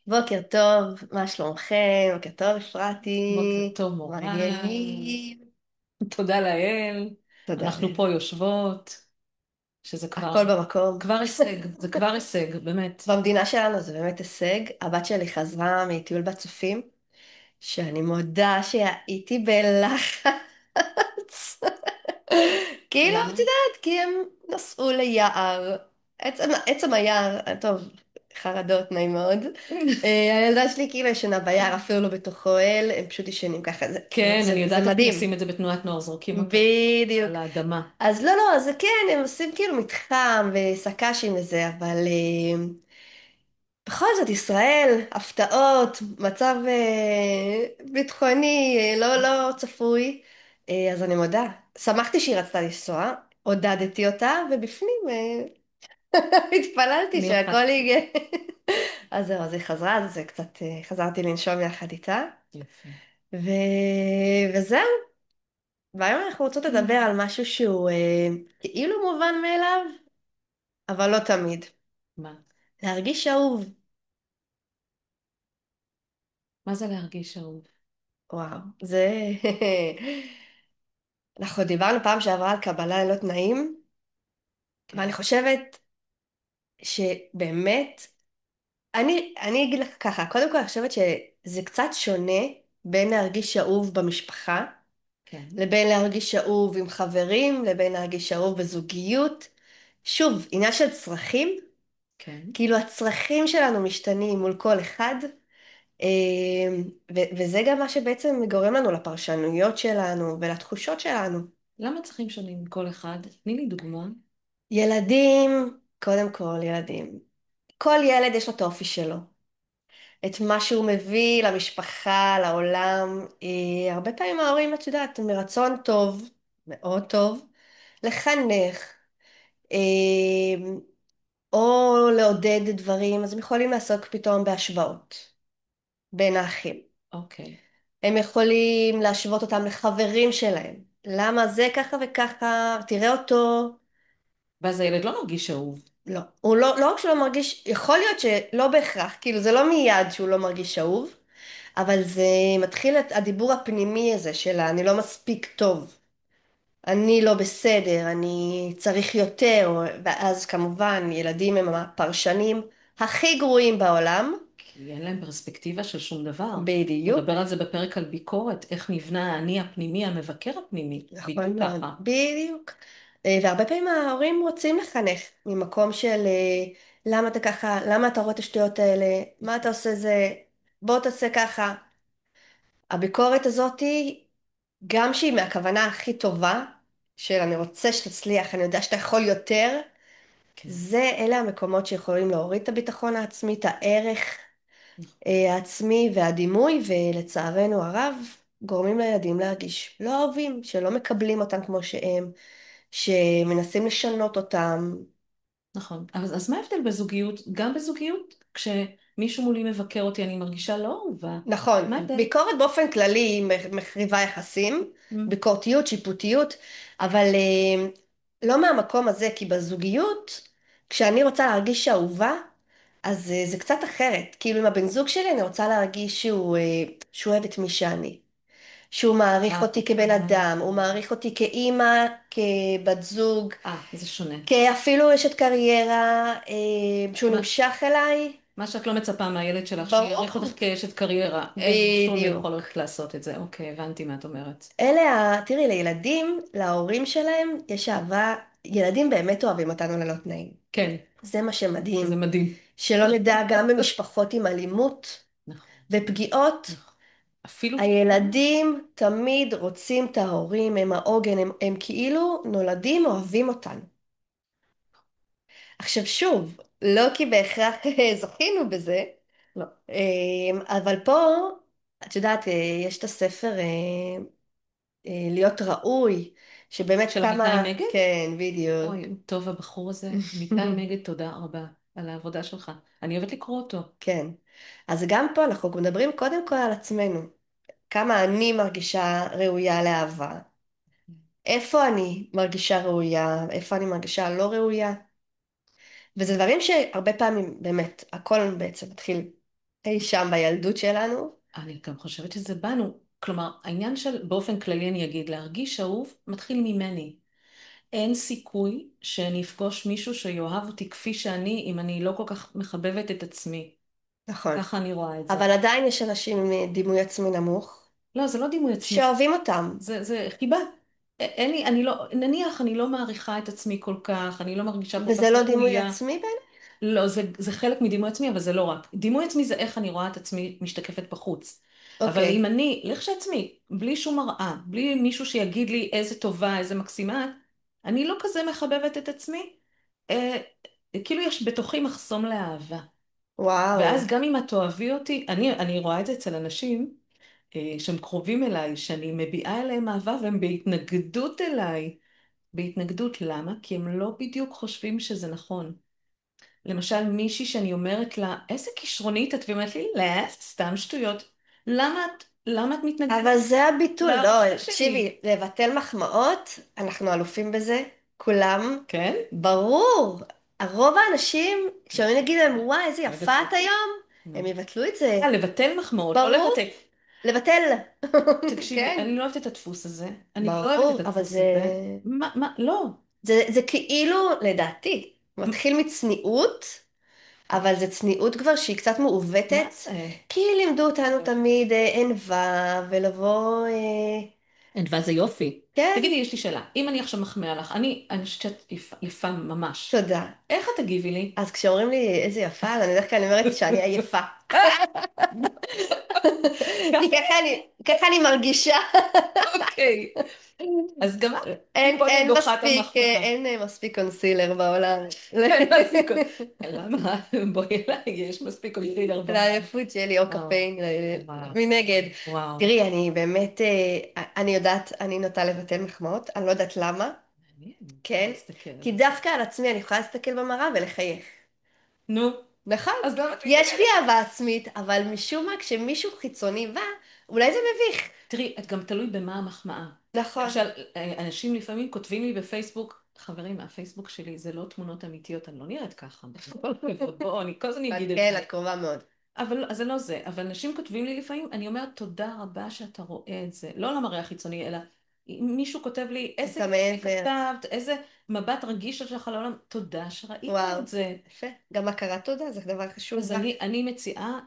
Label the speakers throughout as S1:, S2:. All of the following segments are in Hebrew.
S1: בוקר טוב, מה שלומכם? בוקר טוב,
S2: בוקר
S1: אפרתי.
S2: טוב,
S1: מה
S2: מורן.
S1: העניינים?
S2: תודה לאל.
S1: תודה
S2: אנחנו
S1: לאל.
S2: פה יושבות, שזה כבר,
S1: הכל במקום.
S2: כבר הישג, זה כבר הישג, באמת.
S1: במדינה שלנו זה באמת הישג. הבת שלי חזרה מטיול בצופים, שאני מודה שהייתי בלחץ. כאילו, את
S2: למה?
S1: יודעת, כי הם נסעו ליער. עצם היער, טוב, חרדות, נעים מאוד. הילדה שלי כאילו ישנה ביער, אפילו לא בתוך אוהל, הם פשוט ישנים ככה,
S2: כן, אני
S1: זה
S2: יודעת איך
S1: מדהים.
S2: עושים את זה בתנועת נוער, זורקים אותם
S1: בדיוק.
S2: על האדמה.
S1: אז לא, לא, זה כן, הם עושים כאילו מתחם וסק"שים וזה, אבל בכל זאת, ישראל, הפתעות, מצב ביטחוני לא צפוי, אז אני מודה. שמחתי שהיא רצתה לנסוע, עודדתי אותה, ובפנים התפללתי שהכל
S2: נלחץ.
S1: יגיע. אז זהו, אז היא חזרה, אז זה קצת, חזרתי לנשום יחד איתה,
S2: יפה.
S1: ו... וזהו. והיום אנחנו רוצות לדבר על משהו שהוא כאילו מובן מאליו, אבל לא תמיד.
S2: מה?
S1: להרגיש אהוב.
S2: מה זה להרגיש אהוב?
S1: וואו, זה... אנחנו דיברנו פעם שעברה על קבלה ללא תנאים,
S2: כן,
S1: ואני חושבת שבאמת, אני אגיד לך ככה, קודם כל אני חושבת שזה קצת שונה בין להרגיש אהוב במשפחה,
S2: כן,
S1: לבין להרגיש אהוב עם חברים, לבין להרגיש אהוב בזוגיות. שוב, עניין של צרכים,
S2: כן.
S1: כאילו הצרכים שלנו משתנים מול כל אחד, וזה גם מה שבעצם גורם לנו לפרשנויות שלנו ולתחושות שלנו.
S2: למה צריכים שונים כל אחד? תני לי דוגמה.
S1: ילדים, קודם כל ילדים. כל ילד יש לו את האופי שלו. את מה שהוא מביא למשפחה, לעולם. הרבה פעמים ההורים, את יודעת, מרצון טוב, מאוד טוב, לחנך, אה, או לעודד דברים, אז הם יכולים לעסוק פתאום בהשוואות בין האחים.
S2: אוקיי.
S1: הם יכולים להשוות אותם לחברים שלהם. למה זה ככה וככה, תראה אותו.
S2: ואז הילד לא מרגיש אהוב.
S1: לא, הוא לא רק שהוא לא מרגיש, יכול להיות שלא בהכרח, כאילו זה לא מיד שהוא לא מרגיש אהוב, אבל זה מתחיל את הדיבור הפנימי הזה של אני לא מספיק טוב, אני לא בסדר, אני צריך יותר, ואז כמובן ילדים הם הפרשנים הכי גרועים בעולם,
S2: כי אין להם פרספקטיבה של שום דבר.
S1: בדיוק.
S2: נדבר על זה בפרק על ביקורת, איך נבנה האני הפנימי, המבקר הפנימי.
S1: נכון
S2: בדיוק
S1: מאוד,
S2: ככה.
S1: בדיוק. והרבה פעמים ההורים רוצים לחנך ממקום של למה אתה ככה, למה אתה רואה את השטויות האלה, מה אתה עושה זה, בוא תעשה ככה. הביקורת הזאתי, גם שהיא מהכוונה הכי טובה, של אני רוצה שתצליח, אני יודע שאתה יכול יותר,
S2: כן.
S1: אלה המקומות שיכולים להוריד את הביטחון העצמי, את הערך העצמי והדימוי, ולצערנו הרב, גורמים לילדים להרגיש לא אוהבים, שלא מקבלים אותם כמו שהם, שמנסים לשנות אותם.
S2: נכון. אז מה ההבדל בזוגיות? גם בזוגיות, כשמישהו מולי מבקר אותי, אני מרגישה לא אהובה.
S1: נכון,
S2: מה ההבדל?
S1: ביקורת באופן כללי היא מחריבה יחסים,
S2: Mm.
S1: ביקורתיות, שיפוטיות, אבל לא מהמקום הזה, כי בזוגיות, כשאני רוצה להרגיש אהובה, אז זה קצת אחרת. כאילו עם הבן זוג שלי אני רוצה להרגיש שהוא אוהב את מי שאני. שהוא מעריך אותי כבן אדם, הוא מעריך אותי כאימא, כבת זוג,
S2: זה שונה.
S1: כאפילו אשת קריירה, שהוא
S2: מה,
S1: נמשך אליי.
S2: מה שאת לא מצפה מהילד שלך, שיעריך
S1: ברור.
S2: אותך כאשת קריירה, אין שום
S1: בדיוק.
S2: יכולת לעשות את זה. אוקיי, הבנתי מה את אומרת.
S1: תראי, לילדים, להורים שלהם, יש אהבה, ילדים באמת אוהבים אותנו ללא תנאים.
S2: כן,
S1: זה מה שמדהים.
S2: זה מדהים.
S1: שלא נדע, גם במשפחות עם אלימות
S2: נכון,
S1: ופגיעות,
S2: נכון. אפילו,
S1: הילדים תמיד רוצים את ההורים, הם העוגן, הם כאילו נולדים אוהבים אותנו. עכשיו שוב, לא כי בהכרח זכינו בזה,
S2: לא.
S1: אבל פה, את יודעת, יש את הספר להיות ראוי, שבאמת
S2: של אמיתי
S1: כמה,
S2: מגד?
S1: כן, בדיוק.
S2: אוי, טוב הבחור הזה. אמיתי מגד, תודה רבה על העבודה שלך. אני אוהבת לקרוא אותו.
S1: כן. אז גם פה אנחנו מדברים קודם כל על עצמנו. כמה אני מרגישה ראויה לאהבה. איפה אני מרגישה ראויה, איפה אני מרגישה לא ראויה. וזה דברים שהרבה פעמים, באמת, הכל בעצם מתחיל. אי שם בילדות שלנו.
S2: אני גם חושבת שזה בנו. כלומר, העניין של, באופן כללי אני אגיד, להרגיש אהוב מתחיל ממני. אין סיכוי שאני אפגוש מישהו שיאהב אותי כפי שאני, אם אני לא כל כך מחבבת את עצמי.
S1: נכון.
S2: ככה אני רואה את זה.
S1: אבל עדיין יש אנשים עם דימוי עצמי נמוך,
S2: לא, זה לא דימוי עצמי,
S1: שאוהבים אותם.
S2: זה חיבה. אין לי, אני לא, נניח אני לא מעריכה את עצמי כל כך, אני לא מרגישה כל
S1: וזה
S2: כך
S1: לא דימוי
S2: ראויה.
S1: עצמי בעיניי?
S2: לא, זה חלק מדימוי עצמי, אבל זה לא רק. דימוי עצמי זה איך אני רואה את עצמי משתקפת בחוץ. אבל אם
S1: אוקיי.
S2: אני, לכשעצמי, בלי שום מראה, בלי מישהו שיגיד לי איזה טובה, איזה מקסימה, את, אני לא כזה מחבבת את עצמי, אה, כאילו יש בתוכי מחסום לאהבה.
S1: וואו.
S2: ואז גם אם את תאהבי אותי, אני רואה את זה אצל אנשים שהם קרובים אליי, שאני מביעה אליהם אהבה והם בהתנגדות אליי. בהתנגדות, למה? כי הם לא בדיוק חושבים שזה נכון. למשל, מישהי שאני אומרת לה, איזה כישרונית את? והיא אומרת לי, לא, סתם שטויות. למה את
S1: אבל
S2: מתנגדת
S1: זה הביטול, לא,
S2: לעבודה שלי?
S1: תקשיבי, לבטל מחמאות, אנחנו אלופים בזה, כולם,
S2: כן?
S1: ברור. רוב האנשים, כשאני אגיד להם, וואי, איזה יפה
S2: אוהבת
S1: את היום,
S2: נו.
S1: הם יבטלו את זה.
S2: לבטל מחמאות, לא
S1: ברור,
S2: לבטל.
S1: לבטל.
S2: תקשיבי,
S1: כן,
S2: אני לא אוהבת את הדפוס הזה. אני לא אוהבת את
S1: ברור, אבל
S2: הדפוס
S1: זה,
S2: הזה. לא.
S1: זה כאילו, לדעתי, מתחיל מצניעות, אבל זה צניעות כבר שהיא קצת
S2: מה
S1: מעוותת,
S2: זה?
S1: כי לימדו אותנו תמיד ענווה, ולבוא,
S2: ענווה זה יופי.
S1: כן,
S2: תגידי, יש לי שאלה. אם אני עכשיו מחמיאה לך, אני חושבת שאת יפה ממש.
S1: תודה.
S2: איך את תגיבי לי?
S1: אז כשאומרים לי איזה יפה, אז אני בדרך כלל אומרת שאני עייפה. כי ככה אני מרגישה.
S2: אוקיי. אז גם את תיפול לדוחת המחמאה.
S1: אין מספיק קונסילר בעולם.
S2: אין מספיק. למה? בואי אליי, יש מספיק קונסילר בעולם.
S1: לעייפות שלי, או
S2: וואו,
S1: קמפיין,
S2: וואו,
S1: מנגד.
S2: וואו.
S1: תראי, אני באמת, אני יודעת, אני נוטה לבטל מחמאות, אני לא יודעת למה,
S2: מעניין, אני
S1: כן?
S2: אסתכל על
S1: כי
S2: זה.
S1: דווקא על עצמי אני יכולה להסתכל במראה ולחייך.
S2: נו,
S1: נכון.
S2: אז למה את
S1: יש בי
S2: מתנגדת?
S1: אהבה עצמית, אבל משום מה כשמישהו חיצוני בא, אולי זה מביך.
S2: תראי, את גם תלוי במה המחמאה.
S1: נכון.
S2: למשל, אנשים לפעמים כותבים לי בפייסבוק, חברים, הפייסבוק שלי זה לא תמונות אמיתיות, אני לא נראית ככה. בכל הכבוד, בואו, אני כל הזמן
S1: את
S2: אגיד את
S1: כן,
S2: זה.
S1: את קרובה מאוד.
S2: אבל אז זה לא זה. אבל אנשים כותבים לי לפעמים, אני אומרת תודה רבה שאתה רואה את זה. לא למראה החיצוני, אלא אם מישהו כותב לי, איזה
S1: את
S2: יופי
S1: המעבר.
S2: כתבת, איזה מבט רגיש יש לך לעולם, תודה שראית
S1: וואו.
S2: את זה.
S1: יפה. גם הכרת תודה, זה דבר
S2: אז
S1: חשוב רק.
S2: אני מציעה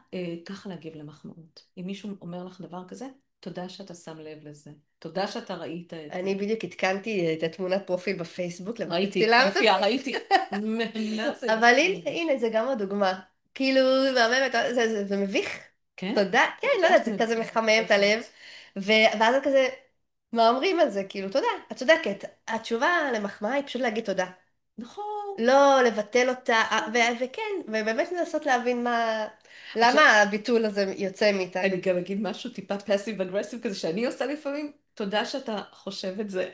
S2: ככה להגיב למחמאות. אם מישהו אומר לך דבר כזה, תודה שאתה שם לב לזה. תודה שאתה ראית את זה.
S1: אני בדיוק עדכנתי את התמונת פרופיל בפייסבוק, למרות
S2: ראיתי,
S1: שצילמת
S2: מופיע,
S1: אותי.
S2: ראיתי. מהמם זה
S1: אבל
S2: יפה
S1: הנה,
S2: ממש.
S1: הנה, זה גם הדוגמה. כאילו, מהממת, זה מביך.
S2: כן?
S1: תודה. כן, לא
S2: תודה
S1: יודעת,
S2: שאת
S1: זה כזה מחמם את
S2: משתפת.
S1: הלב. ואז זה כזה, מה אומרים על זה? כאילו, תודה, את צודקת. התשובה למחמאה היא פשוט להגיד תודה.
S2: נכון,
S1: לא לבטל אותה,
S2: נכון.
S1: וכן, ובאמת לנסות להבין
S2: עכשיו,
S1: למה הביטול הזה יוצא מאיתנו.
S2: אני גם אגיד משהו טיפה פאסיב אגרסיב כזה שאני עושה לפעמים. תודה שאתה חושב את זה.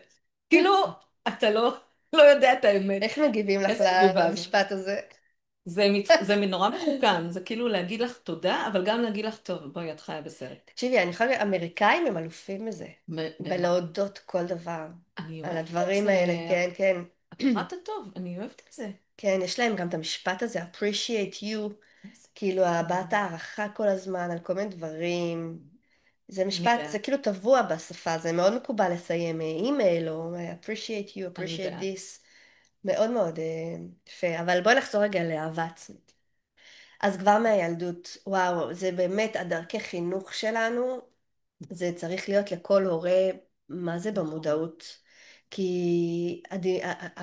S2: כאילו, אתה לא יודע את האמת.
S1: איך מגיבים לך
S2: איזה תגובה זאת?
S1: למשפט הזה?
S2: זה נורא מחוכם, זה כאילו להגיד לך תודה, אבל גם להגיד לך, טוב, בואי, את חיה בסרט.
S1: תקשיבי, אני יכולה להגיד, אמריקאים הם אלופים בזה,
S2: במה?
S1: בלהודות כל דבר,
S2: אני
S1: על
S2: אוהבת את
S1: הדברים
S2: זה.
S1: האלה, כן, כן.
S2: הכרת הטוב, אני אוהבת את זה.
S1: כן, יש להם גם את המשפט הזה, appreciate you,
S2: איזה
S1: כאילו
S2: יפה.
S1: הבעת הערכה כל הזמן על כל מיני דברים. זה
S2: אני
S1: משפט, זה
S2: בעד,
S1: כאילו טבוע בשפה, זה מאוד מקובל לסיים אימייל או appreciate you,
S2: אני
S1: appreciate
S2: בעד.
S1: this. מאוד מאוד יפה. אבל בואי נחזור רגע לאהבה עצמית. אז כבר מהילדות, וואו, זה באמת הדרכי חינוך שלנו, זה צריך להיות לכל הורה, מה זה
S2: נכון,
S1: במודעות. כי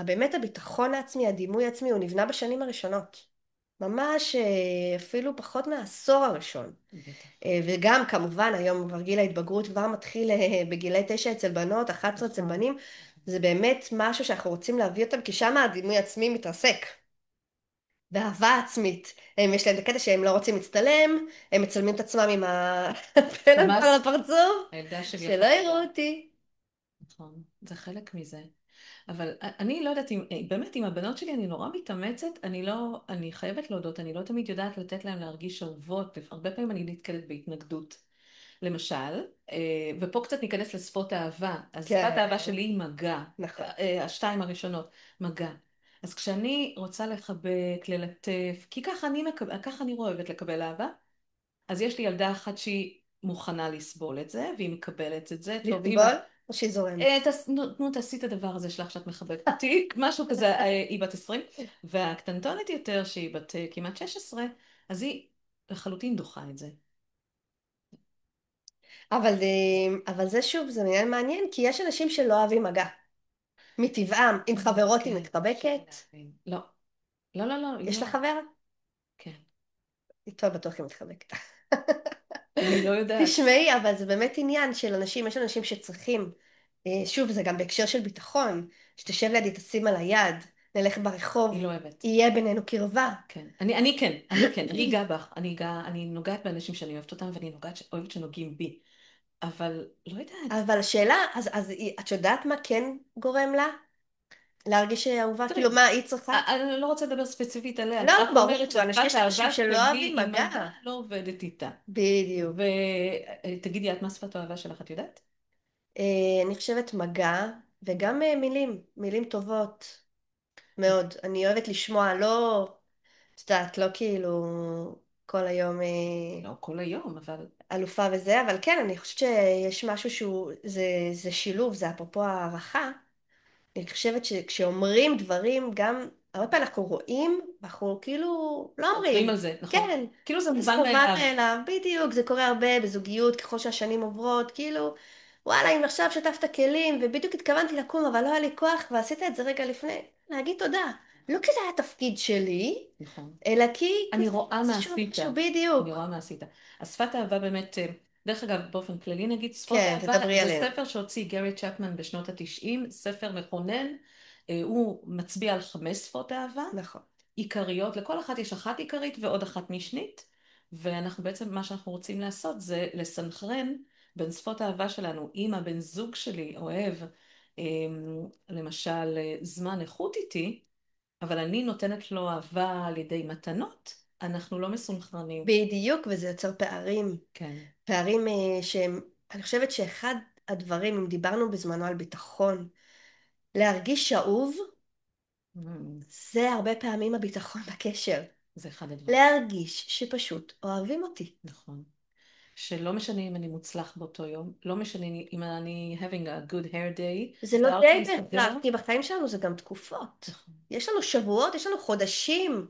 S1: באמת הביטחון העצמי, הדימוי העצמי, הוא נבנה בשנים הראשונות. ממש אפילו פחות מהעשור הראשון.
S2: בטח.
S1: וגם כמובן היום כבר גיל ההתבגרות כבר מתחיל בגילי 9 אצל בנות, 11 אצל
S2: נכון,
S1: בנים. זה באמת משהו שאנחנו רוצים להביא אותם, כי שם הדימוי העצמי מתרסק. באהבה עצמית. יש להם את הקטע שהם לא רוצים להצטלם, הם מצלמים את עצמם עם הפלט על
S2: ממש,
S1: הפרצוף,
S2: הילדה שלי
S1: שלא
S2: אחת
S1: יראו
S2: כזאת.
S1: אותי.
S2: נכון, זה חלק מזה. אבל אני לא יודעת אם, באמת עם הבנות שלי אני נורא מתאמצת, אני לא, אני חייבת להודות, אני לא תמיד יודעת לתת להן להרגיש אהובות, הרבה פעמים אני נתקלת בהתנגדות. למשל, ופה קצת ניכנס לשפות אהבה, אז שפת
S1: כן,
S2: האהבה שלי היא מגע,
S1: נכון.
S2: השתיים הראשונות, מגע. אז כשאני רוצה לחבק, ללטף, כי ככה אני אוהבת לקבל אהבה, אז יש לי ילדה אחת שהיא מוכנה לסבול את זה, והיא מקבלת את זה. טוב, אמא,
S1: לסבול או שהיא זורמת?
S2: נו, תעשי את הדבר הזה שלך שאת מחבקת אותי, משהו כזה, היא בת 20, והקטנטונת יותר, שהיא בת כמעט 16, אז היא לחלוטין דוחה את זה.
S1: אבל זה שוב, זה עניין מעניין, כי יש אנשים שלא אוהבים מגע. מטבעם, עם חברות היא
S2: כן, קשה לי
S1: מתחבקת.
S2: להבין. לא, לא, לא, לא, היא
S1: יש
S2: לא.
S1: לה חבר?
S2: כן,
S1: איתו בטוח היא מתחבקת.
S2: אני לא יודעת.
S1: תשמעי, אבל זה באמת עניין של אנשים, יש אנשים שצריכים, שוב, זה גם בהקשר של ביטחון, שתשב לידי, תשים על היד, נלך
S2: היא
S1: ברחוב,
S2: לא אוהבת.
S1: יהיה בינינו קרבה.
S2: כן, אני אגע בך, אני נוגעת באנשים שאני אוהבת אותם, ואני אוהבת שנוגעים בי, אבל לא יודעת.
S1: אבל השאלה, את יודעת מה כן גורם לה להרגיש אהובה? כאילו,
S2: תראי,
S1: מה היא צריכה?
S2: אני לא רוצה לדבר ספציפית עליה, אני
S1: לא,
S2: רק אומרת
S1: ברור,
S2: ששפת
S1: יש אנשים
S2: האהבה
S1: שלא
S2: שלי
S1: אוהבים
S2: עם
S1: מגע.
S2: מגע לא עובדת איתה.
S1: בדיוק.
S2: ותגידי, את מה שפת האהבה שלך, את יודעת?
S1: אני חושבת מגע, וגם מילים, מילים טובות מאוד. אני אוהבת לשמוע, לא, את יודעת, לא כאילו כל היום
S2: לא כל היום, אבל
S1: אלופה וזה, אבל כן, אני חושבת שיש משהו שהוא, זה שילוב, זה אפרופו הערכה. אני חושבת שכשאומרים דברים, גם, הרבה פעמים אנחנו רואים, אנחנו כאילו לא
S2: עוברים
S1: אומרים.
S2: על זה, נכון?
S1: כן,
S2: כאילו זה
S1: זה
S2: מובן
S1: מובן
S2: מאליו.
S1: מאליו, בדיוק, זה קורה הרבה בזוגיות, ככל שהשנים עוברות, כאילו, וואלה, אם עכשיו שטפת כלים, ובדיוק התכוונתי לקום, אבל לא היה לי כוח, ועשית את זה רגע לפני, להגיד תודה. לא כי זה היה תפקיד שלי,
S2: נכון.
S1: אלא כי
S2: אני רואה
S1: זה
S2: מה
S1: שוב
S2: עשית.
S1: משהו,
S2: אני
S1: בדיוק.
S2: רואה מה עשית. אז שפת האהבה באמת, דרך אגב, באופן כללי נגיד, שפות
S1: כן,
S2: אהבה
S1: תדברי
S2: זה
S1: עליהם.
S2: ספר שהוציא גרי צ'פמן בשנות ה-90, ספר מכונן. הוא מצביע על 5 שפות אהבה
S1: נכון.
S2: עיקריות, לכל אחת יש אחת עיקרית ועוד אחת משנית, ואנחנו בעצם, מה שאנחנו רוצים לעשות זה לסנכרן בין שפות האהבה שלנו. אם הבן זוג שלי אוהב, למשל, זמן איכות איתי, אבל אני נותנת לו אהבה על ידי מתנות, אנחנו לא מסונכרנים.
S1: בדיוק, וזה יוצר פערים.
S2: כן.
S1: פערים שהם, אני חושבת שאחד הדברים, אם דיברנו בזמנו על ביטחון, להרגיש אהוב,
S2: Mm,
S1: זה הרבה פעמים הביטחון בקשר.
S2: זה אחד הדברים.
S1: להרגיש שפשוט אוהבים אותי.
S2: נכון. שלא משנה אם אני מוצלח באותו יום, לא משנה אם אני having a good hair day,
S1: זה לא
S2: שיער שלי
S1: די בהכרח,
S2: סודר,
S1: כי בחיים שלנו זה גם תקופות.
S2: נכון.
S1: יש לנו שבועות, יש לנו חודשים.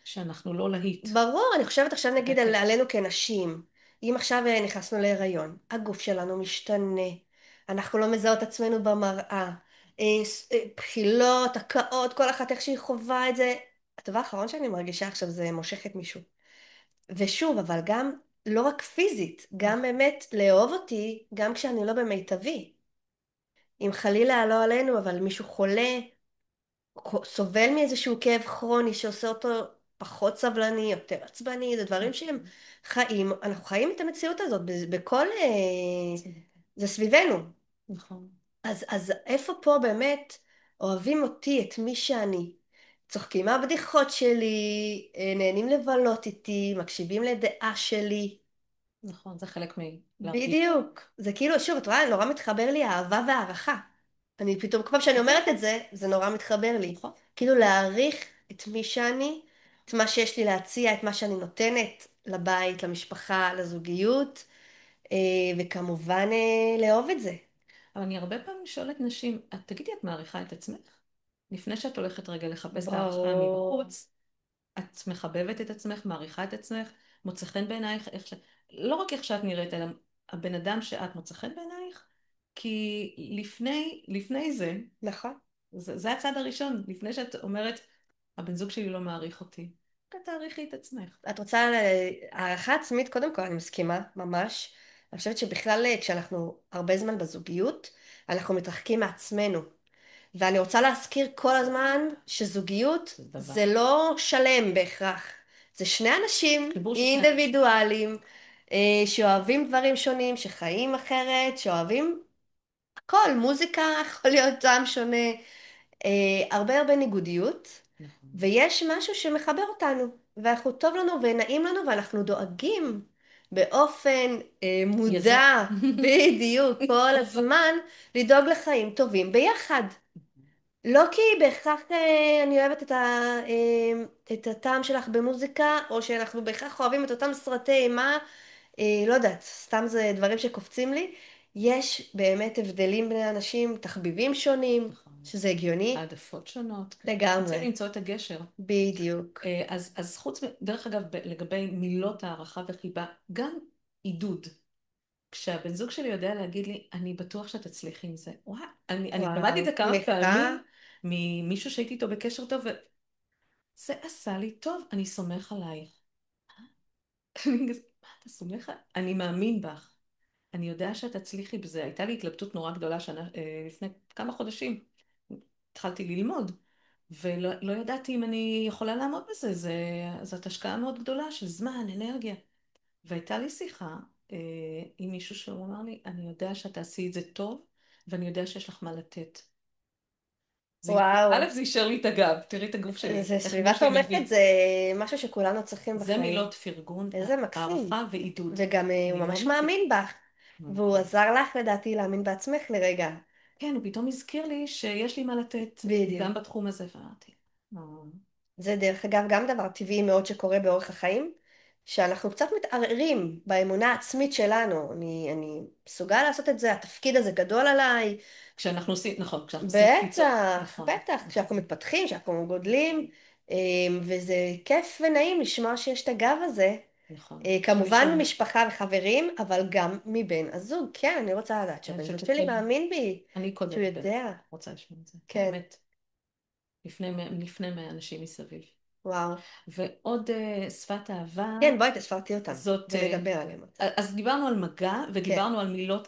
S2: שאנחנו לא להיט.
S1: ברור, אני חושבת עכשיו נגיד
S2: צודקת.
S1: עלינו כנשים. אם עכשיו נכנסנו להיריון, הגוף שלנו משתנה, אנחנו לא מזהות עצמנו במראה, בחילות, הקאות, כל אחת איך שהיא חווה את זה. הדבר האחרון שאני מרגישה עכשיו זה מושכת מישהו. ושוב, אבל גם לא רק פיזית, גם
S2: נכון.
S1: באמת לאהוב אותי, גם כשאני לא במיטבי. אם חלילה לא עלינו, אבל מישהו חולה, סובל מאיזשהו כאב כרוני שעושה אותו פחות סבלני, יותר עצבני, זה דברים שהם
S2: נכון.
S1: חיים, אנחנו חיים את המציאות הזאת בכל,
S2: צודקת.
S1: זה סביבנו.
S2: נכון.
S1: אז איפה פה באמת אוהבים אותי, את מי שאני? צוחקים מהבדיחות שלי, נהנים לבלות איתי, מקשיבים לדעה שלי.
S2: נכון, זה חלק מלהרגיש.
S1: בדיוק. זה כאילו, שוב, את רואה, נורא מתחבר לי האהבה והערכה. אני פתאום, כל פעם שאני
S2: נכון,
S1: אומרת את זה, זה נורא מתחבר לי.
S2: נכון,
S1: כאילו להעריך את מי שאני, את מה שיש לי להציע, את מה שאני נותנת לבית, למשפחה, לזוגיות, אה, וכמובן לאהוב את זה.
S2: אבל אני הרבה פעמים שואלת נשים, תגידי, את מעריכה את עצמך? לפני שאת הולכת רגע לחפש הערכה
S1: ברור.
S2: מבחוץ, את מחבבת את עצמך, מעריכה את עצמך, מוצא חן בעינייך, לא רק איך שאת נראית, אלא הבן אדם שאת מוצא חן בעינייך, כי לפני זה,
S1: נכון.
S2: זה הצעד הראשון, לפני שאת אומרת, הבן זוג שלי לא מעריך אותי. תעריכי את עצמך.
S1: את רוצה הערכה עצמית, קודם כל אני מסכימה, ממש. אני חושבת שבכלל כשאנחנו הרבה זמן בזוגיות, אנחנו מתרחקים מעצמנו. ואני רוצה להזכיר כל הזמן שזוגיות
S2: זה דבר.
S1: זה לא שלם בהכרח. זה שני אנשים
S2: חיבור של שני אנשים.
S1: אינדיבידואלים שאוהבים דברים שונים, שחיים אחרת, שאוהבים הכל, מוזיקה יכול להיות טעם שונה, הרבה הרבה ניגודיות,
S2: נכון.
S1: ויש משהו שמחבר אותנו, ואנחנו טוב לנו ונעים לנו, ואנחנו דואגים באופן
S2: יזום.
S1: מודע, בדיוק, כל הזמן, לדאוג לחיים טובים ביחד. לא כי בהכרח אני אוהבת את הטעם שלך במוזיקה, או שאנחנו בהכרח אוהבים את אותם סרטי אימה, לא יודעת, סתם זה דברים שקופצים לי. יש באמת הבדלים בין האנשים, תחביבים שונים,
S2: נכון.
S1: שזה הגיוני
S2: העדפות שונות. רוצים
S1: לגמרי,
S2: למצוא את הגשר.
S1: בדיוק.
S2: אז חוץ, דרך אגב, לגבי מילות הערכה וחיבה, גם עידוד. כשהבן זוג שלי יודע להגיד לי, אני בטוח שתצליחי עם זה. וואי, אני שמעתי את
S1: וואו,
S2: זה כמה
S1: תמיכה,
S2: פעמים ממישהו שהייתי איתו בקשר טוב, וזה עשה לי טוב, אני סומך עלייך. אני כזה, מה אתה סומך? אני מאמין בך. אני יודע שאת תצליחי בזה. הייתה לי התלבטות נורא גדולה לפני כמה חודשים. התחלתי ללמוד, ולא לא ידעתי אם אני יכולה לעמוד בזה. זאת השקעה מאוד גדולה של זמן, אנרגיה. והייתה לי שיחה עם מישהו שהוא אמר לי, אני יודע שאת תעשי את זה טוב, ואני יודע שיש לך מה לתת.
S1: וואו.
S2: א', זה יישר לי את הגב, תראי את הגוף שלי,
S1: זה
S2: איך
S1: סביבה
S2: הגוף שלי
S1: תומכת,
S2: מבין.
S1: זה משהו שכולנו צריכים
S2: זה
S1: בחיים.
S2: מילות פרגון,
S1: איזה מקסים.
S2: הערכה ועידוד.
S1: וגם הוא
S2: אני לא
S1: ממש
S2: מכיר.
S1: מאמין בך. והוא עזר לך לדעתי להאמין בעצמך לרגע.
S2: כן, הוא פתאום הזכיר לי שיש לי מה לתת
S1: בדיוק.
S2: גם בתחום הזה, ואמרתי,
S1: זה דרך אגב גם דבר טבעי מאוד שקורה באורח החיים, שאנחנו קצת מתערערים באמונה העצמית שלנו. אני מסוגל לעשות את זה, התפקיד הזה גדול עליי.
S2: כשאנחנו עושים, נכון, כשאנחנו עושים קפיצות,
S1: בטח,
S2: נכון,
S1: בטח, כשאנחנו
S2: נכון,
S1: מתפתחים, כשאנחנו גודלים, וזה כיף ונעים לשמוע שיש את הגב הזה.
S2: נכון,
S1: כמובן
S2: שמישהו,
S1: ממשפחה וחברים, אבל גם מבן הזוג. כן, אני רוצה לדעת
S2: אני
S1: שהבן זוג
S2: חושבת
S1: שלי
S2: שאני
S1: מאמין בי,
S2: קודם
S1: שהוא
S2: כל
S1: יודע.
S2: רוצה לשמוע את זה,
S1: כן,
S2: באמת, לפני מהאנשים מסביב.
S1: וואו.
S2: ועוד שפת אהבה,
S1: כן, בואי תספרתי אותם,
S2: זאת,
S1: ונדבר עליהם עוד קצת.
S2: אז דיברנו על מגע,
S1: כן,
S2: ודיברנו על מילות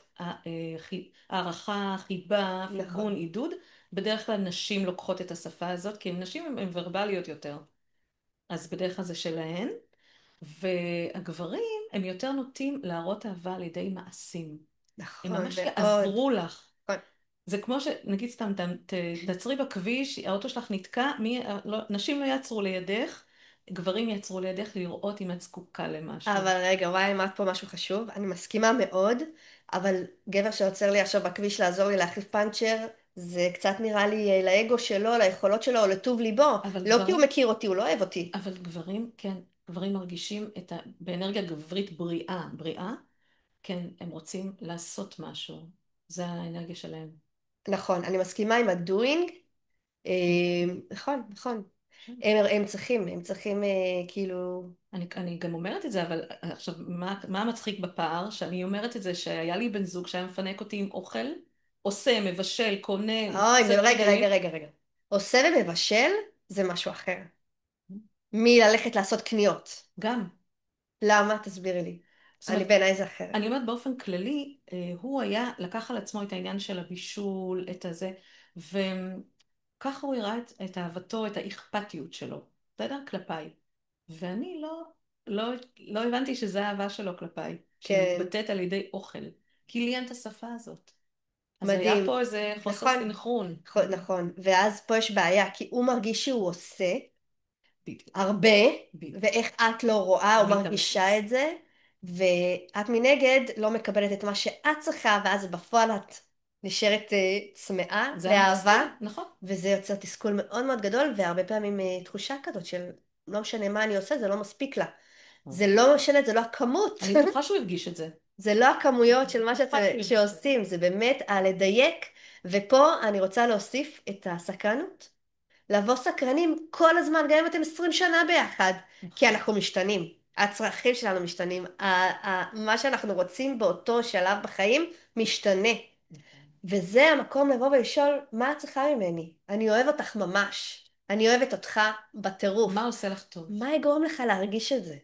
S2: הערכה, חיבה,
S1: נכון,
S2: פרגון, עידוד. בדרך כלל נשים לוקחות את השפה הזאת, כי נשים הן ורבליות יותר. אז בדרך כלל זה שלהן. והגברים הם יותר נוטים להראות אהבה על ידי מעשים. הם
S1: נכון,
S2: ממש
S1: מאוד.
S2: יעזרו לך.
S1: נכון.
S2: זה כמו שנגיד סתם, תעצרי בכביש, האוטו שלך נתקע, נשים לא יעצרו לידך, גברים יעצרו לידך לראות אם את זקוקה למשהו.
S1: אבל רגע, וואי, אמרת פה משהו חשוב, אני מסכימה מאוד, אבל גבר שעוצר לי עכשיו בכביש לעזור לי להחליף פאנצ'ר, זה קצת נראה לי לאגו שלו, ליכולות שלו, או לטוב ליבו.
S2: אבל
S1: לא כי הוא
S2: גברים,
S1: מכיר אותי, הוא לא אוהב אותי.
S2: אבל גברים, כן, גברים מרגישים באנרגיה גברית בריאה, כן, הם רוצים לעשות משהו. זה האנרגיה שלהם.
S1: נכון, אני מסכימה עם הדוינג, נכון, נכון. הם צריכים כאילו...
S2: אני גם אומרת את זה, אבל עכשיו, מה המצחיק בפער? שאני אומרת את זה שהיה לי בן זוג שהיה מפנק אותי עם אוכל, עושה, מבשל, קונה,
S1: אוי,
S2: עושה דברים
S1: רגע, רגע,
S2: טובים,
S1: רגע, רגע. עושה ומבשל זה משהו אחר. מללכת לעשות קניות.
S2: גם.
S1: למה? תסבירי לי.
S2: זאת
S1: אני
S2: אומרת,
S1: בעיניי זה אחרת.
S2: אני אומרת באופן כללי, הוא היה, לקח על עצמו את העניין של הבישול, את הזה, וככה הוא הראה את אהבתו, את האכפתיות שלו, בסדר? כלפיי. ואני לא הבנתי שזו האהבה שלו כלפיי, שהיא
S1: כן,
S2: מתבטאת על ידי אוכל, כי לי אין את השפה הזאת. אז היה
S1: מדהים.
S2: פה איזה חוסר
S1: נכון,
S2: סנכרון.
S1: נכון. ואז פה יש בעיה, כי הוא מרגיש שהוא עושה
S2: בדיוק,
S1: הרבה,
S2: בדיוק.
S1: ואיך את לא רואה או מרגישה
S2: מתאמץ.
S1: את זה, ואת מנגד לא מקבלת את מה שאת צריכה, ואז בפועל את נשארת צמאה
S2: זה
S1: לאהבה,
S2: המסתיר, נכון.
S1: וזה יוצר תסכול מאוד מאוד גדול, והרבה פעמים תחושה כזאת של לא משנה מה אני עושה, זה לא מספיק לה. זה לא משנה, זה לא הכמות.
S2: אני בטוחה שהוא הרגיש את זה.
S1: זה לא הכמויות של מה
S2: בטוחה שהוא הרגיש את זה.
S1: שעושים, זה באמת הלדייק. ופה אני רוצה להוסיף את הסקרנות. לבוא סקרנים כל הזמן, גם אם אתם 20 שנה ביחד, כי
S2: נכון.
S1: אנחנו משתנים. הצרכים שלנו משתנים. מה שאנחנו רוצים באותו שלב בחיים משתנה.
S2: נכון.
S1: וזה המקום לבוא ולשאול, מה את צריכה ממני? אני אוהב אותך ממש. אני אוהבת אותך
S2: מה
S1: בטירוף.
S2: עושה לך טוב?
S1: מה יגרום לך להרגיש את זה?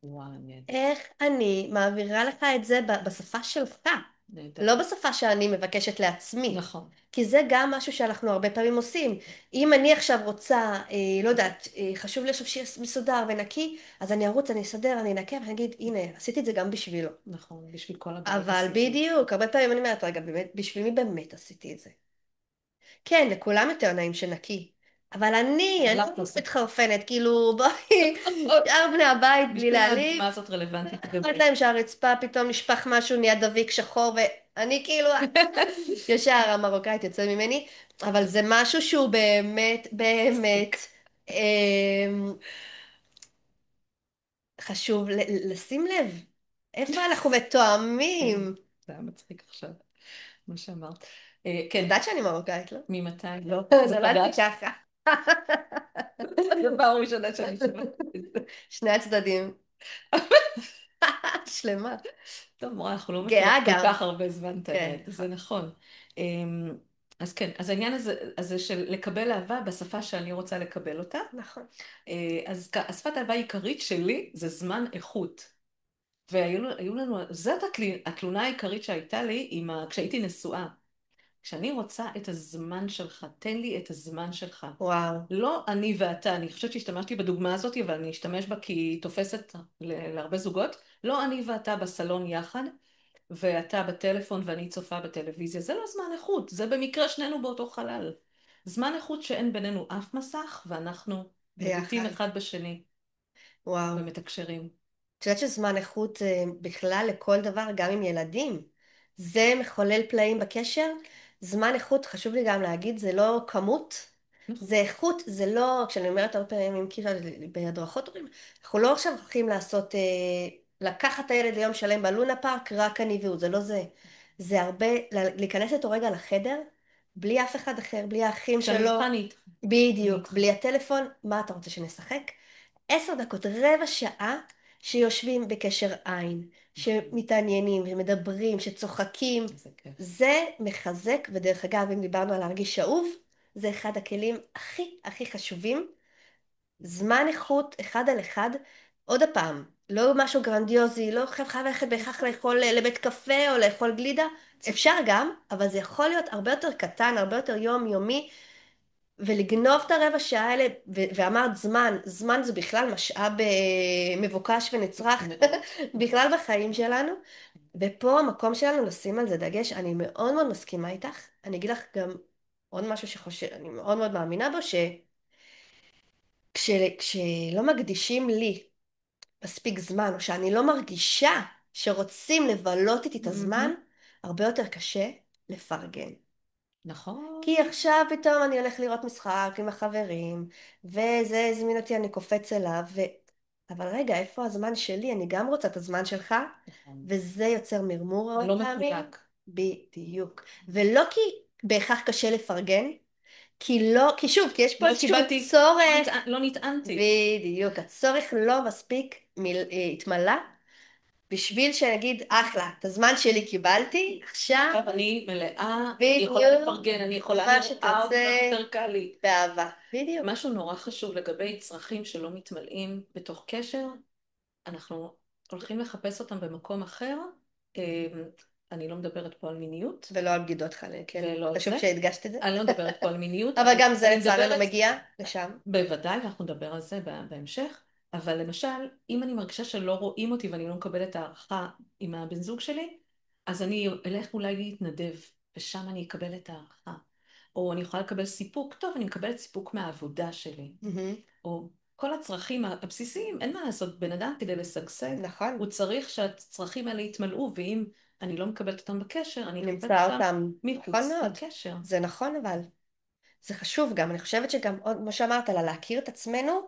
S2: וואו, מעניין.
S1: איך אני מעבירה לך את זה בשפה שלך,
S2: נהדר.
S1: לא בשפה שאני מבקשת לעצמי.
S2: נכון.
S1: כי זה גם משהו שאנחנו הרבה פעמים עושים. אם אני עכשיו רוצה, לא יודעת, חשוב לי עכשיו שיהיה מסודר ונקי, אז אני ארוץ, אני אסדר, אני אנקה, ואני אגיד, הנה, עשיתי את זה גם בשבילו.
S2: נכון. בשביל כל הבית
S1: אבל
S2: עשיתי את זה.
S1: בדיוק, הרבה פעמים אני אומרת, רגע, באמת, בשביל מי באמת עשיתי את זה? כן, לכולם יותר נעים שנקי. אבל אני
S2: לך
S1: לא
S2: נושא.
S1: מתחרפנת, כאילו, בואי, שאר בני הבית בלי
S2: בשביל מה הדוגמה
S1: להעליב.
S2: הזאת רלוונטית
S1: אכפת
S2: לגבי?
S1: להם שהרצפה פתאום נשפך משהו, נהיה דביק שחור, אני כאילו, ישר המרוקאית יוצא ממני, אבל זה משהו שהוא באמת, באמת,
S2: מצחיק.
S1: אמ, חשוב לשים לב. איפה אנחנו
S2: כן,
S1: פעמים.
S2: זה היה מצחיק עכשיו, מה שאמרת.
S1: את
S2: כן,
S1: יודעת שאני מרוקאית, לא?
S2: ממתי? לא, זה
S1: נולדתי
S2: חדש.
S1: ככה.
S2: זו פעם ראשונה שאני שומעת את זה.
S1: שני הצדדים. שלמה.
S2: טוב, מורה, אנחנו לא מכירות
S1: גאה
S2: כל
S1: גם.
S2: כך הרבה זמן את
S1: כן,
S2: האמת,
S1: נכון.
S2: זה נכון. אז כן, אז העניין הזה של לקבל אהבה בשפה שאני רוצה לקבל אותה,
S1: נכון.
S2: אז שפת האהבה העיקרית שלי זה זמן איכות. והיו לנו, זאת התלונה העיקרית שהייתה לי כשהייתי נשואה. כשאני רוצה את הזמן שלך, תן לי את הזמן שלך.
S1: וואו.
S2: לא אני ואתה, אני חושבת שהשתמשתי בדוגמה הזאת, אבל אני אשתמש בה כי היא תופסת להרבה זוגות. לא אני ואתה בסלון יחד, ואתה בטלפון ואני צופה בטלוויזיה. זה לא זמן איכות, זה במקרה שנינו באותו חלל. זמן איכות שאין בינינו אף מסך, ואנחנו מביטים
S1: ביחד.
S2: אחד בשני
S1: וואו.
S2: ומתקשרים.
S1: את יודעת שזמן איכות בכלל לכל דבר, גם עם ילדים, זה מחולל פלאים בקשר. זמן איכות, חשוב לי גם להגיד, זה לא כמות,
S2: נכון,
S1: זה איכות, זה לא, כשאני אומרת הרבה פעמים, כאילו בהדרכות הורים, אנחנו לא עכשיו הולכים לעשות, לקחת את הילד ליום שלם בלונה פארק, רק אני והוא, זה לא זה. זה הרבה, להיכנס איתו רגע לחדר, בלי אף אחד אחר, בלי האחים
S2: כשאני
S1: שלו,
S2: איתך, אני
S1: בדיוק,
S2: איתך.
S1: בלי הטלפון, מה אתה רוצה שנשחק? 10 דקות, רבע שעה, שיושבים בקשר עין,
S2: נכון,
S1: שמתעניינים, שמדברים, שצוחקים.
S2: איזה כיף.
S1: זה מחזק, ודרך אגב, אם דיברנו על להרגיש אהוב, זה אחד הכלים הכי הכי חשובים. זמן איכות, אחד על אחד. עוד פעם, לא משהו גרנדיוזי, לא חייב ללכת בהכרח
S2: נכון,
S1: לאכול לבית קפה או לאכול גלידה. אפשר גם, אבל זה יכול להיות הרבה יותר קטן, הרבה יותר יומיומי, ולגנוב את הרבע שעה האלה, ואמרת זמן, זמן זה בכלל משאב מבוקש ונצרך
S2: מאוד.
S1: בכלל בחיים שלנו, ופה המקום שלנו לשים על זה דגש, אני מאוד מאוד מסכימה איתך, אני אגיד לך גם עוד משהו שאני מאוד מאוד מאמינה בו, שכשלא מקדישים לי מספיק זמן, או שאני לא מרגישה שרוצים לבלות איתי את הזמן,
S2: מהמם.
S1: הרבה יותר קשה לפרגן. כי
S2: נכון,
S1: עכשיו פתאום אני הולך לראות משחק עם החברים, וזה הזמין אותי, אני קופץ אליו, אבל רגע, איפה הזמן שלי? אני גם רוצה את הזמן שלך,
S2: נכון.
S1: וזה יוצר מרמור
S2: זה
S1: הרבה
S2: לא
S1: פעמים.
S2: מחולק.
S1: בדיוק. ולא כי בהכרח קשה לפרגן, כי לא, כי שוב, כי יש פה
S2: לא
S1: איזשהו
S2: קיבלתי,
S1: צורך,
S2: לא נטענתי.
S1: בדיוק, הצורך לא מספיק התמלא, בשביל שנגיד, אחלה, את הזמן שלי קיבלתי, עכשיו,
S2: עכשיו אני מלאה, אני יכולה
S1: בדיוק,
S2: לפרגן, אני יכולה
S1: מה
S2: לראות
S1: שתרצה,
S2: יותר קל לי.
S1: באהבה. בדיוק.
S2: משהו נורא חשוב לגבי צרכים שלא מתמלאים בתוך קשר, אנחנו הולכים לחפש אותם במקום אחר. אה, אני לא מדברת פה על מיניות,
S1: ולא על בגידות חלק, כן.
S2: ולא על
S1: חשוב
S2: זה.
S1: שהדגשת את זה.
S2: אני לא מדברת פה על מיניות,
S1: אבל
S2: אבל
S1: גם זה
S2: אני
S1: לצערנו
S2: מדברת,
S1: מגיע לשם.
S2: בוודאי, ואנחנו נדבר על זה בהמשך, אבל למשל, אם אני מרגישה שלא רואים אותי ואני לא מקבלת הערכה עם הבן זוג שלי, אז אני אלך אולי להתנדב, ושם אני אקבל את הערכה. או אני יכולה לקבל סיפוק, טוב, אני מקבלת סיפוק מהעבודה שלי.
S1: מהמם.
S2: או כל הצרכים הבסיסיים, אין מה לעשות, בן אדם כדי לשגשג,
S1: נכון.
S2: הוא צריך שהצרכים האלה יתמלאו, ואם אני לא מקבלת אותם בקשר, אני אחפש
S1: נמצא
S2: אותם
S1: אותם. נכון
S2: מחוץ
S1: מאוד.
S2: לקשר.
S1: זה נכון אבל. זה חשוב גם. אני חושבת שגם, כמו שאמרת, על להכיר את עצמנו,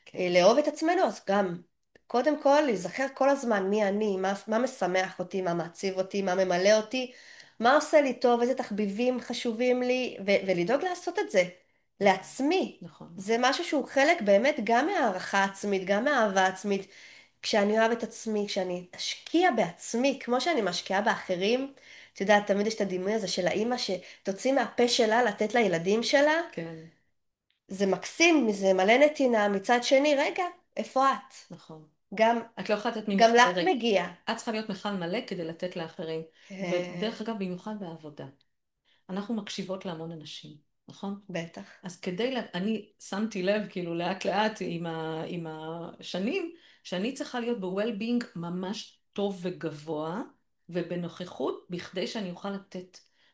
S2: כן,
S1: לאהוב את עצמנו, אז גם, קודם כל, להיזכר כל הזמן מי אני, מה משמח אותי, מה מעציב אותי, מה ממלא אותי, מה עושה לי טוב, איזה תחביבים חשובים לי, ולדאוג לעשות את זה
S2: נכון,
S1: לעצמי.
S2: נכון,
S1: זה
S2: נכון.
S1: משהו שהוא חלק באמת גם מהערכה עצמית, גם מהאהבה עצמית. כשאני אוהב את עצמי, כשאני אשקיע בעצמי, כמו שאני משקיעה באחרים, את יודעת, תמיד יש את הדימוי הזה של האימא שתוציא מהפה שלה לתת לילדים שלה,
S2: כן,
S1: זה מקסים, זה מלא נתינה, מצד שני, רגע, איפה את?
S2: נכון.
S1: גם,
S2: את לא יכולה לתת
S1: גם
S2: ממכל
S1: לך
S2: ריק.
S1: מגיע.
S2: את צריכה להיות מכל מלא כדי לתת לאחרים. ודרך אגב, במיוחד בעבודה. אנחנו מקשיבות להמון אנשים, נכון?
S1: בטח,
S2: אז אני שמתי לב, כאילו לאט לאט עם השנים, שאני צריכה להיות ב-well-being ממש טוב וגבוה, ובנוכחות, בכדי שאני אוכל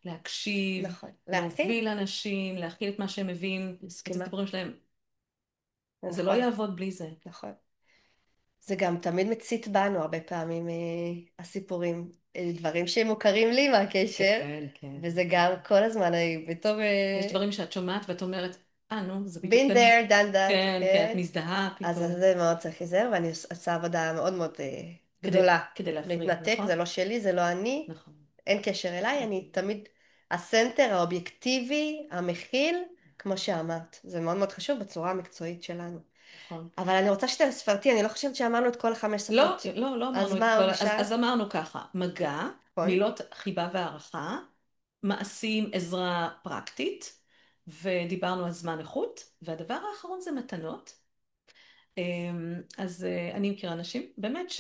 S2: להקשיב,
S1: נכון. להכיל?
S2: להוביל אנשים, להכיל את מה שהם מביאים, את
S1: מסכימה.
S2: הסיפורים שלהם.
S1: זה
S2: זה לא
S1: נכון,
S2: יעבוד בלי זה.
S1: נכון. זה גם תמיד מצית בנו הרבה פעמים, הסיפורים. דברים שמוכרים לי מהקשר,
S2: כן, כן.
S1: וזה גם כל הזמן, אני בתור
S2: יש דברים שאת שומעת ואת אומרת, נו, זה בדיוק
S1: been
S2: אני.
S1: there, done that,
S2: כן, כן, את
S1: כן.
S2: מזדהה
S1: אז
S2: פתאום.
S1: זה מאוד צריך להיזהר, ואני עושה עבודה מאוד מאוד
S2: כדי,
S1: גדולה.
S2: כדי להפריד,
S1: להתנתק,
S2: נכון?
S1: זה לא שלי, זה לא אני,
S2: נכון.
S1: אין קשר אליי, אני תמיד הסנטר האובייקטיבי, המכיל, כמו שאמרת. זה מאוד מאוד חשוב בצורה המקצועית שלנו.
S2: נכון.
S1: אבל אני רוצה שתספרתי, אני לא חושבת שאמרנו את כל החמש
S2: לא,
S1: שפות.
S2: לא, לא
S1: אז
S2: אמרנו את
S1: מה
S2: כל...
S1: עוד
S2: אז,
S1: נשאר?
S2: אז אמרנו ככה, מגע,
S1: נכון.
S2: מילות חיבה והערכה, מעשים, עזרה פרקטית, ודיברנו על זמן איכות, והדבר האחרון זה מתנות. אז אני מכירה אנשים, באמת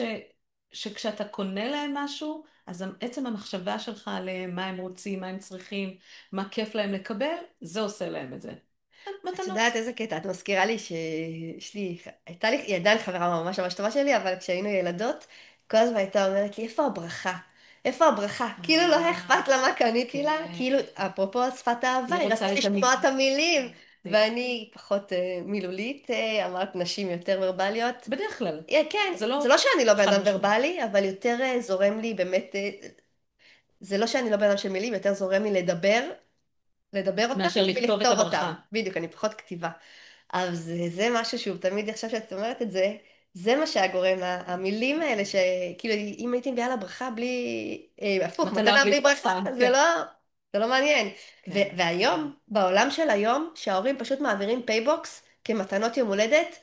S2: שכשאתה קונה להם משהו, אז עצם המחשבה שלך עליהם, מה הם רוצים, מה הם צריכים, מה כיף להם לקבל, זה עושה להם את זה.
S1: את
S2: מתנות.
S1: יודעת איזה קטע? את מזכירה לי שיש לי, הייתה לי, היא עדיין חברה ממש ממש טובה שלי, אבל כשהיינו ילדות, כל הזמן הייתה אומרת לי, איפה הברכה? איפה הברכה? כאילו לא אכפת לה מה קניתי לה, כאילו,
S2: כן.
S1: אפרופו שפת האהבה,
S2: היא
S1: היא רצתה
S2: רוצה את
S1: לשמוע את המילים,
S2: המילים.
S1: ואני פחות מילולית, אמרת נשים יותר ורבליות.
S2: בדרך כלל.
S1: כן,
S2: זה
S1: זה
S2: לא
S1: לא שאני לא בן
S2: חד
S1: אדם
S2: משמעי.
S1: ורבלי, אבל יותר זורם לי באמת, זה לא שאני לא בן אדם של מילים, יותר זורם לי לדבר אותם
S2: מאשר לכתוב את
S1: ולכתוב אותם.
S2: הברכה.
S1: בדיוק, אני פחות כתיבה. אז זה משהו שהוא תמיד, עכשיו שאת אומרת את זה, זה מה שהיה גורם, המילים האלה, שכאילו אם הייתי מביאה לה ברכה בלי, הפוך,
S2: מתנה
S1: מתנה
S2: בלי
S1: בלי ברכה,
S2: ברכה.
S1: זה
S2: כן.
S1: לא, זה לא מעניין.
S2: כן.
S1: והיום, בעולם של היום, שההורים פשוט מעבירים פייבוקס כמתנות יום הולדת,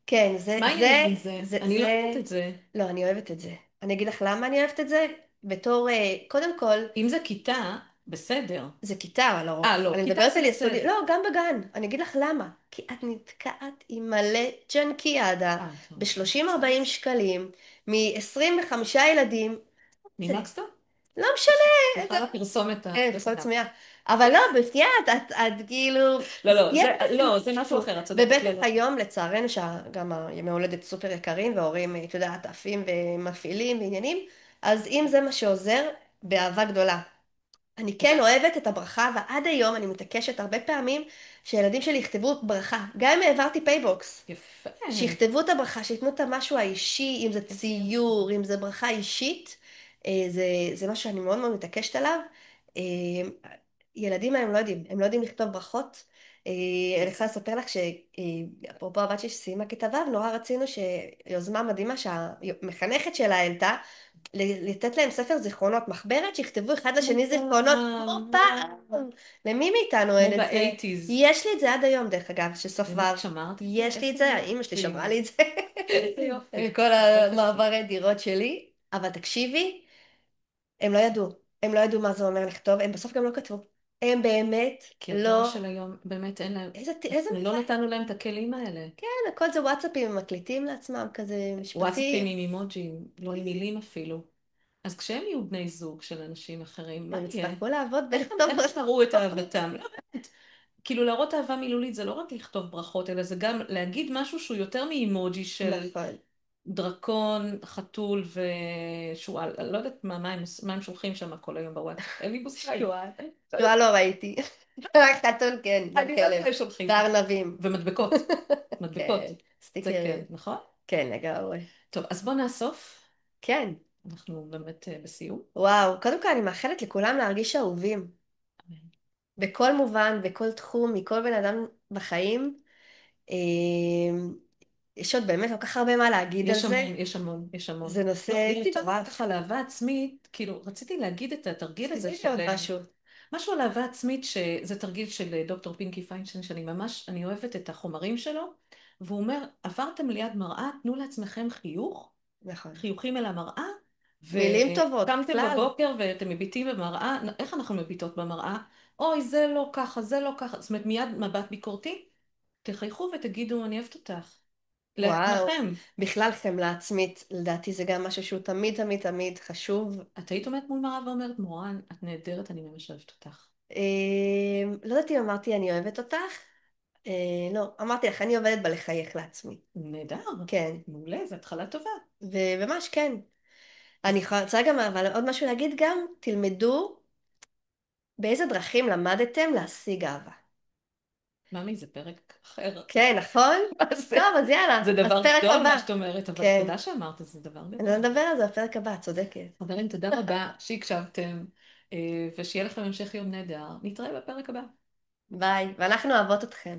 S1: כן,
S2: מה העניינים עם זה? אני לא יודעת את זה.
S1: לא, אני אוהבת את זה. אני אגיד לך למה אני אוהבת את זה, בתור, קודם כל,
S2: אם זה כיתה, בסדר.
S1: זה כיתה לרוב.
S2: לא,
S1: אני
S2: כיתה
S1: מדברת
S2: זה
S1: על יסודי.
S2: בסדר.
S1: לא, גם בגן. אני אגיד לך למה. כי את נתקעת עם מלא ג'נקיאדה
S2: טוב.
S1: ב-30-40 שקלים, מ-25 ילדים. זה
S2: נימקסת?
S1: לא משנה.
S2: סליחה על הפרסומת
S1: כן, פחות
S2: החסונה.
S1: צמאה. אבל לא, בחייאת, את כאילו,
S2: לא,
S1: יש בזה
S2: לא, זה משהו
S1: משהו.
S2: אחר, את צודקת
S1: ובטח
S2: לגמרי.
S1: היום, לצערנו, שגם הימי הולדת סופר יקרים, וההורים, את יודעת, עפים ומפעילים ועניינים, אז אם זה מה שעוזר, באהבה גדולה. אני כן אוהבת את הברכה, ועד היום אני מתעקשת הרבה פעמים שילדים שלי יכתבו ברכה. גם אם העברתי פייבוקס,
S2: יפה.
S1: שיכתבו את הברכה, שייתנו את המשהו האישי, אם זה
S2: איזה
S1: ציור, אם זה ברכה אישית, זה משהו שאני מאוד מאוד מתעקשת עליו. אה, ילדים היום לא יודעים, הם לא יודעים לכתוב ברכות. אני יכולה לספר לך שאפרופו הבת שלי שסיימה כיתה ו', נורא רצינו שיוזמה מדהימה שהמחנכת שלה העלתה, לתת להם ספר זיכרונות, מחברת, שיכתבו אחד לשני זיכרונות כמו פעם. למי מאיתנו
S2: כמו
S1: אין את זה?
S2: באייטיז.
S1: יש לי את זה עד היום, דרך אגב, שסוף ו',
S2: באמת שמרת את זה?
S1: יש לי את
S2: איזה
S1: זה, האמא שלי
S2: יופי.
S1: שמרה לי את זה.
S2: איזה יופי.
S1: כל
S2: הכל בסדר.
S1: המעברי דירות שלי. אבל תקשיבי, הם לא ידעו. הם לא ידעו מה זה אומר לכתוב, הם בסוף גם לא כתבו. הם באמת
S2: כי הדור
S1: לא...
S2: של היום, באמת אין להם,
S1: איזה
S2: אנחנו לא נתנו להם את הכלים האלה.
S1: כן, הכל זה וואטסאפים, הם מקליטים לעצמם כזה
S2: וואטסאפים
S1: משפטי.
S2: עם אימוג'ים, לא עם מילים אפילו. אז כשהם יהיו בני זוג של אנשים אחרים, מה
S1: הם
S2: יהיה?
S1: יצטרכו לעבוד
S2: איך הם,
S1: בלכתוב
S2: איך הם יראו את
S1: ברכות.
S2: אהבתם? לא באמת. כאילו להראות אהבה מילולית זה לא רק לכתוב ברכות, אלא זה גם להגיד משהו שהוא יותר מאימוג'י של
S1: נכון.
S2: דרקון, חתול ושועל. אני לא יודעת מה הם שולחים שם כל היום בוואטסאפ. אין לי מושג.
S1: שועל. שועל לא ראיתי. רק חתול כן, גם
S2: אני לא יודעת
S1: כלב.
S2: מה הם שולחים.
S1: וארנבים.
S2: ומדבקות. מדבקות.
S1: כן,
S2: זה כן,
S1: סטיקרים.
S2: נכון?
S1: כן, לגמרי.
S2: טוב, אז בוא נאסוף.
S1: כן.
S2: אנחנו באמת בסיום.
S1: וואו, קודם כל אני מאחלת לכולם להרגיש אהובים.
S2: אמן.
S1: בכל מובן, בכל תחום, מכל בן אדם בחיים. יש עוד באמת כל כך הרבה מה להגיד על
S2: יש
S1: זה.
S2: המון, יש המון, יש המון.
S1: זה
S2: לא,
S1: נושא
S2: דיברנו
S1: מטורף.
S2: ככה על אהבה עצמית, כאילו, רציתי להגיד את התרגיל
S1: אז
S2: הזה
S1: תגידי
S2: של...
S1: לי עוד משהו.
S2: משהו על אהבה עצמית, שזה תרגיל של דוקטור פינקי פיינשטיין, שאני ממש, אני אוהבת את החומרים שלו, והוא אומר, עברתם ליד מראה, תנו לעצמכם חיוך,
S1: נכון.
S2: חיוכים אל המראה,
S1: מילים טובות,
S2: וקמתם
S1: בכלל.
S2: בבוקר ואתם מביטים במראה, איך אנחנו מביטות במראה? אוי, זה לא ככה, זה לא ככה, זאת אומרת, מיד מבט ביקורתי, תחייכו ותגידו, אני אוהבת אותך,
S1: וואו.
S2: לעצמכם.
S1: בכלל חמלה עצמית, לדעתי זה גם משהו שהוא תמיד תמיד תמיד חשוב.
S2: את היית עומדת מול מראה ואומרת, מורן, את נהדרת, אני ממש אוהבת אותך.
S1: לא יודעת אם אמרתי אני אוהבת אותך. לא, אמרתי לך, אני עובדת בלחייך לעצמי.
S2: נהדר,
S1: כן,
S2: מעולה, זו התחלה טובה.
S1: וממש כן.
S2: אז
S1: אני רוצה גם, אבל עוד משהו להגיד גם, תלמדו באיזה דרכים למדתם להשיג אהבה.
S2: ממי, זה פרק אחר.
S1: כן, נכון?
S2: מה זה?
S1: טוב, אז יאללה,
S2: זה
S1: אז
S2: דבר
S1: פרק
S2: גדול
S1: הבא.
S2: מה שאת אומרת, אבל
S1: כן,
S2: תודה שאמרת, זה דבר
S1: אני
S2: גדול.
S1: נדבר על זה בפרק הבא, צודקת.
S2: חברים, תודה רבה שהקשבתם, ושיהיה לכם המשך יום נהדר. נתראה בפרק הבא.
S1: ביי, ואנחנו אוהבות אתכם.